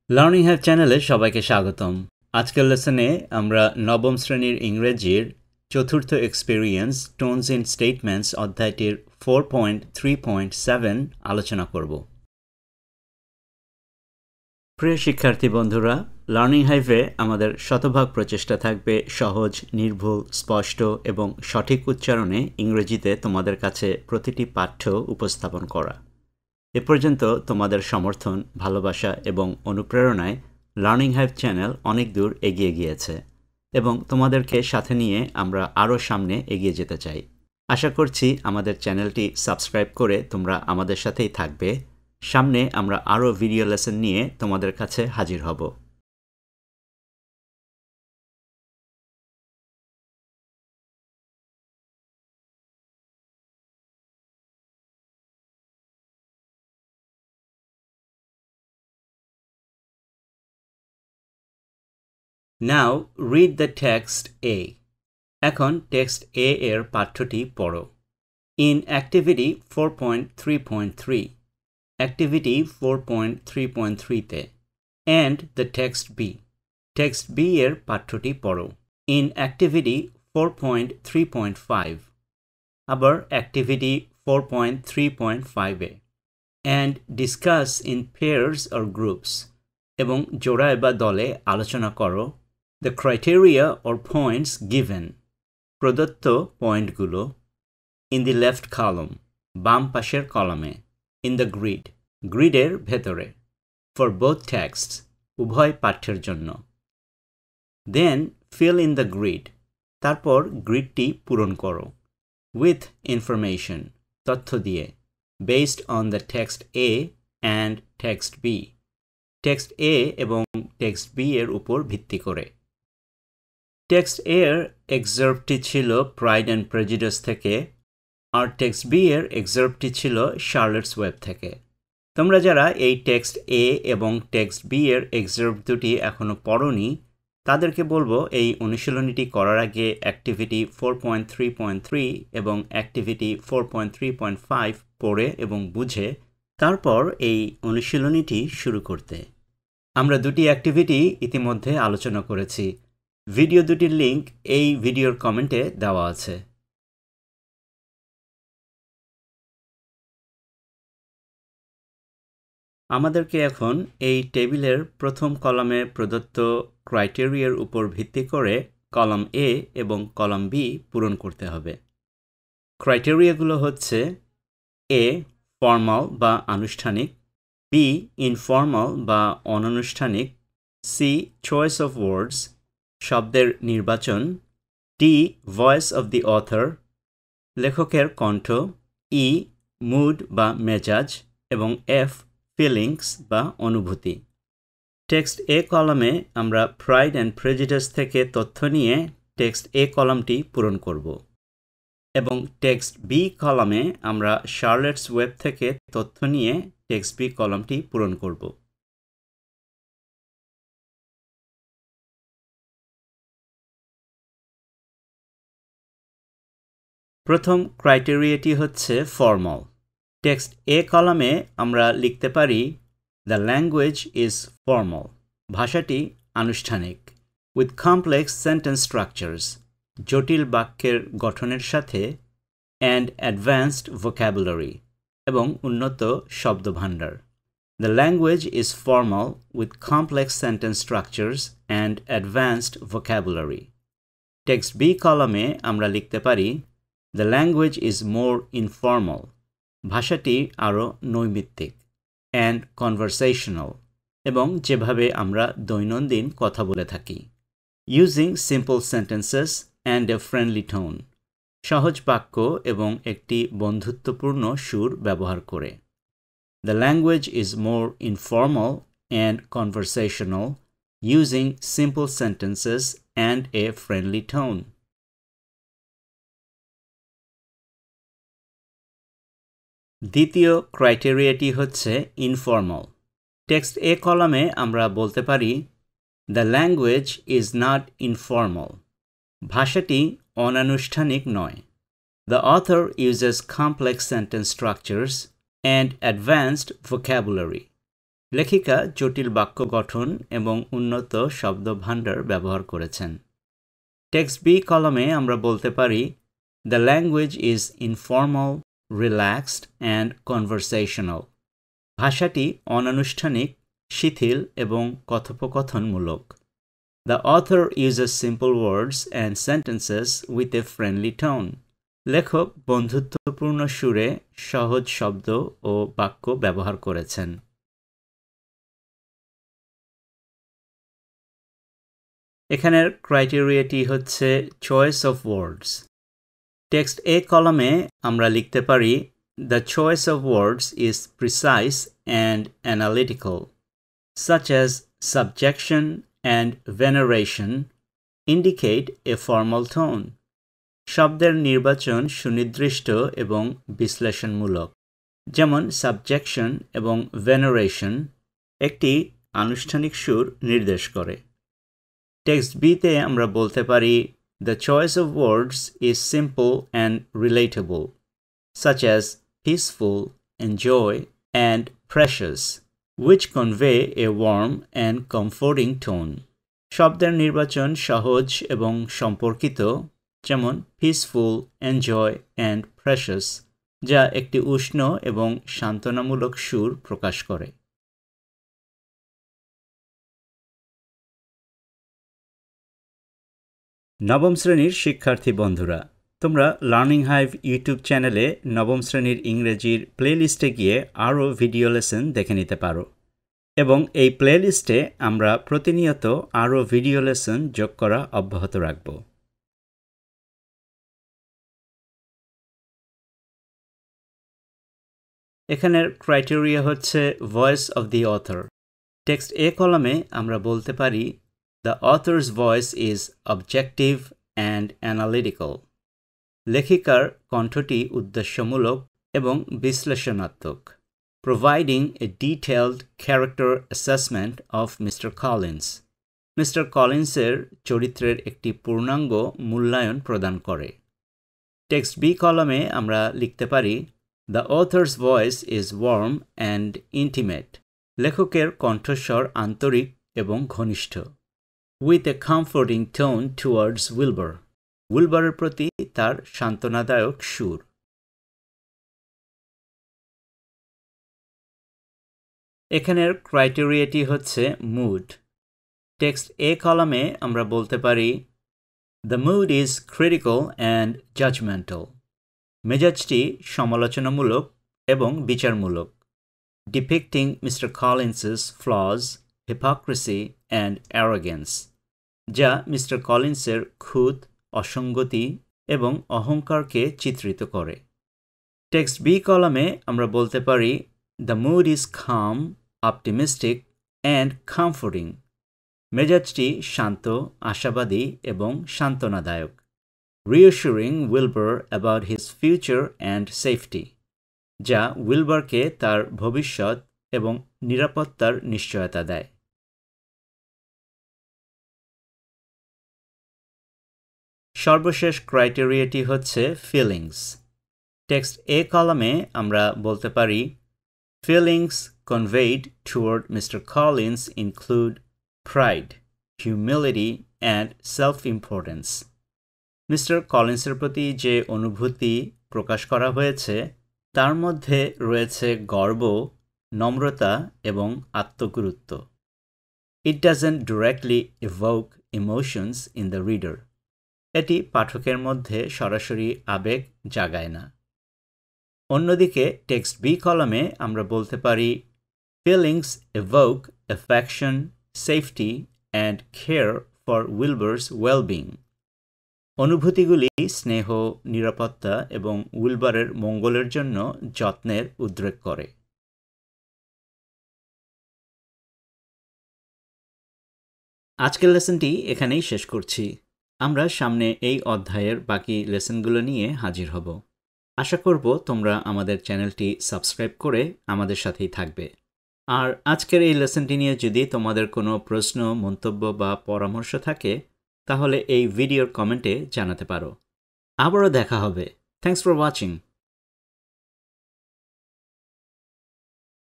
Learning hub চ্যানেলে সবাইকে স্বাগতম। আজকের লেসনে আমরা নবম শ্রেণীর ইংরেজির চতুর্থ এক্সপেরিয়েন্স টোনস ইন স্টেটমেন্টস অধ্যায়টির 4.3.7 আলোচনা করব। প্রিয় শিক্ষার্থী বন্ধুরা, লার্নিং হাইভে আমাদের শতভাগ প্রচেষ্টা থাকবে সহজ, নির্ভুল, স্পষ্ট এবং সঠিক উচ্চারণে ইংরেজিতে তোমাদের কাছে প্রতিটি পাঠ্য উপস্থাপন করা। এ পর্যন্ত তোমাদের সমর্থন, ভালোবাসা এবং অনুপ্রেরণায় লার্নিং হাইভ চ্যানেল অনেক দূর এগিয়ে গিয়েছে এবং তোমাদেরকে সাথে নিয়ে আমরা আরও সামনে এগিয়ে যেতে চাই। আশা করছি আমাদের চ্যানেলটি সাবস্ক্রাইব করে তোমরা আমাদের সাথেই থাকবে। সামনে আমরা আরও ভিডিও লেসন নিয়ে তোমাদের কাছে হাজির হব। Now read the text A. এখন টেক্সট A এর পাঠ্যটি পড়ো। In activity 4.3.3, activity 4.3.3 তে and the text B. text B এর পাঠ্যটি পড়ো। In activity 4.3.5, আবার activity 4.3.5 A and discuss in pairs or groups, এবং জোড়ায় বা দলে আলোচনা করো the criteria or points given, প্রদত্ত পয়েন্টগুলো in the left column, বাম পাশের কলামে, in the grid, গ্রিডের ভেতরে, for both texts, উভয় পাঠ্যের জন্য। Then fill in the grid, তারপর গ্রিডটি পূরণ করো with information, তথ্য দিয়ে, based on the text A and text B, text A এবং text B এর উপর ভিত্তি করে। টেক্সট A এর এক্সার্ভটি ছিল প্রাইড অ্যান্ড প্রেজুডিস থেকে, আর টেক্সট B এর এক্সার্ভটি ছিল শার্লটস ওয়েব থেকে। তোমরা যারা এই টেক্সট A এবং টেক্সট B এর এক্সার্ভ দুটি এখনও পড়োনি, তাদেরকে বলবো এই অনুশীলনীটি করার আগে অ্যাক্টিভিটি 4.3.3 এবং অ্যাক্টিভিটি 4.3.5 পড়ে এবং বুঝে তারপর এই অনুশীলনীটি শুরু করতে। আমরা দুটি অ্যাক্টিভিটি ইতিমধ্যে আলোচনা করেছি। ভিডিও দুটির লিঙ্ক এই ভিডিওর কমেন্টে দেওয়া আছে। আমাদেরকে এখন এই টেবিলের প্রথম কলামে প্রদত্ত ক্রাইটেরিয়ার উপর ভিত্তি করে কলাম A এবং কলাম B পূরণ করতে হবে। ক্রাইটেরিয়াগুলো হচ্ছে A ফর্মাল বা আনুষ্ঠানিক, B ইনফর্মাল বা অনানুষ্ঠানিক, C চয়েস অফ ওয়ার্ডস শব্দের নির্বাচন, D voice of the author লেখকের কণ্ঠ, E মুড বা মেজাজ এবং F ফিলিংস বা অনুভূতি। টেক্সট A কলামে আমরা প্রাইড অ্যান্ড প্রেজুডিস থেকে তথ্য নিয়ে টেক্সট A কলামটি পূরণ করব এবং টেক্সট B কলামে আমরা শার্লটস ওয়েব থেকে তথ্য নিয়ে টেক্সট B কলামটি পূরণ করব। প্রথম ক্রাইটেরিয়াটি হচ্ছে ফর্মাল। টেক্সট A কলামে আমরা লিখতে পারি দ্য ল্যাঙ্গুয়েজ ইজ ফর্মাল, ভাষাটি আনুষ্ঠানিক, উইথ কমপ্লেক্স সেন্টেন্স স্ট্রাকচার্স, জটিল বাক্যের গঠনের সাথে, অ্যান্ড অ্যাডভান্সড ভোক্যাবুলারি, এবং উন্নত শব্দভাণ্ডার। The language is formal with complex sentence structures and advanced vocabulary. Text B কলামে আমরা লিখতে পারি the language is more informal, ভাষাটি আরও নৈমিত্তিক, অ্যান্ড কনভারসেশনাল, এবং যেভাবে আমরা দৈনন্দিন কথা বলে থাকি। Using simple sentences and a friendly tone, সহজ বাক্য এবং একটি বন্ধুত্বপূর্ণ সুর ব্যবহার করে। The language is more informal and conversational using simple sentences and a friendly tone. দ্বিতীয় ক্রাইটেরিয়াটি হচ্ছে ইনফর্মাল। টেক্সট A কলামে আমরা বলতে পারি the language is not informal, ভাষাটি অনানুষ্ঠানিক নয়। The author uses complex sentence structures and advanced vocabulary, লেখিকা জটিল বাক্য গঠন এবং উন্নত শব্দভাণ্ডার ব্যবহার করেছেন। টেক্সট বি কলামে আমরা বলতে পারি The language is informal, relaxed and conversational. ভাষাটি অনানুষ্ঠানিক, শিথিল এবং কথোপকথনমূলক। The author uses simple words and sentences with a friendly tone. লেখক বন্ধুত্বপূর্ণ সুরে সহজ শব্দ ও বাক্য ব্যবহার করেছেন। এখানের ক্রাইটেরিয়াটি হচ্ছে choice of words. Text A কলামে আমরা লিখতে পারি The choice of words is precise and analytical, such as subjection and veneration indicate a formal tone. শব্দের নির্বাচন সুনির্দিষ্ট এবং বিশ্লেষণমূলক, যেমন সাবজেকশন এবং ভেনারেশন একটি আনুষ্ঠানিক সুর নির্দেশ করে। টেক্সট বিতে আমরা বলতে পারি The choice of words is simple and relatable, such as peaceful, enjoy, and precious, which convey a warm and comforting tone. শব্দের নির্বাচন সহজ এবং সম্পর্কিত, যেমন peaceful, enjoy, and precious, যা একটি উষ্ণ এবং সান্ত্বনামূলক সুর প্রকাশ করে। নবম শ্রেণীর শিক্ষার্থী বন্ধুরা, তোমরা লার্নিং হাইভ ইউটিউব চ্যানেলে নবম শ্রেণীর ইংরেজির প্লেলিস্টে গিয়ে আরও ভিডিও লেসন দেখে নিতে পারো এবং এই প্লেলিস্টে আমরা প্রতিনিয়ত আরও ভিডিও লেসন যোগ করা অব্যাহত রাখব। এখানের ক্রাইটেরিয়া হচ্ছে voice of the author. Text A কলামে আমরা বলতে পারি The author's voice is objective and analytical. লেখিকার কণ্ঠটি উদ্দেশ্যমূলক এবং বিশ্লেষণাত্মক, providing a detailed character assessment of Mr. Collins. Mister কলিন্সের চরিত্রের একটি পূর্ণাঙ্গ মূল্যায়ন প্রদান করে। টেক্সট বি কলামে আমরা লিখতে পারি The author's voice is warm and intimate. লেখকের কণ্ঠস্বর আন্তরিক এবং ঘনিষ্ঠ, with a comforting tone towards Wilbur. উইলবারের প্রতি তার সান্ত্বনাদায়ক সুর। এখানের ক্রাইটেরিয়াটি হচ্ছে মুড। টেক্সট এ কলামে আমরা বলতে পারি The mood is critical and judgmental. মেজাজটি সমালোচনামূলক এবং বিচারমূলক, depicting Mr. Collins's flaws, hypocrisy and arrogance, যা মিস্টার কলিন্সের খুঁত, অসঙ্গতি এবং অহংকারকে চিত্রিত করে। টেক্সট বি কলামে আমরা বলতে পারি The mood is calm, optimistic and comforting. মেজাজটি শান্ত, আশাবাদী এবং সান্ত্বনাদায়ক, reassuring Wilbur about his future and safety, যা উইলবারকে তার ভবিষ্যৎ এবং নিরাপত্তার নিশ্চয়তা দেয়। সর্বশেষ ক্রাইটেরিয়াটি হচ্ছে ফিলিংস। টেক্সট এ কলামে আমরা বলতে পারি Feelings conveyed toward Mr. Collins include pride, humility and self-importance. Mister কলিন্সের প্রতি যে অনুভূতি প্রকাশ করা হয়েছে তার মধ্যে রয়েছে গর্ব, নম্রতা এবং আত্মগুরুত্ব। It doesn't directly evoke emotions in the reader. এটি পাঠকের মধ্যে সরাসরি আবেগ জাগায় না। অন্যদিকে টেক্সট বি কলামে আমরা বলতে পারি Feelings evoke affection, safety and care for Wilbur's well-being. অনুভূতিগুলি স্নেহ, নিরাপত্তা এবং উইলবারের মঙ্গলের জন্য যত্নের উদ্রেক করে। আজকের লেসনটি এখানেই শেষ করছি। আমরা সামনে এই অধ্যায়ের বাকি লেসনগুলো নিয়ে হাজির হব। আশা করব তোমরা আমাদের চ্যানেলটি সাবস্ক্রাইব করে আমাদের সাথেই থাকবে। আর আজকের এই লেসনটি নিয়ে যদি তোমাদের কোনো প্রশ্ন, মন্তব্য বা পরামর্শ থাকে তাহলে এই ভিডিওর কমেন্টে জানাতে পারো। আবারও দেখা হবে। Thanks for watching.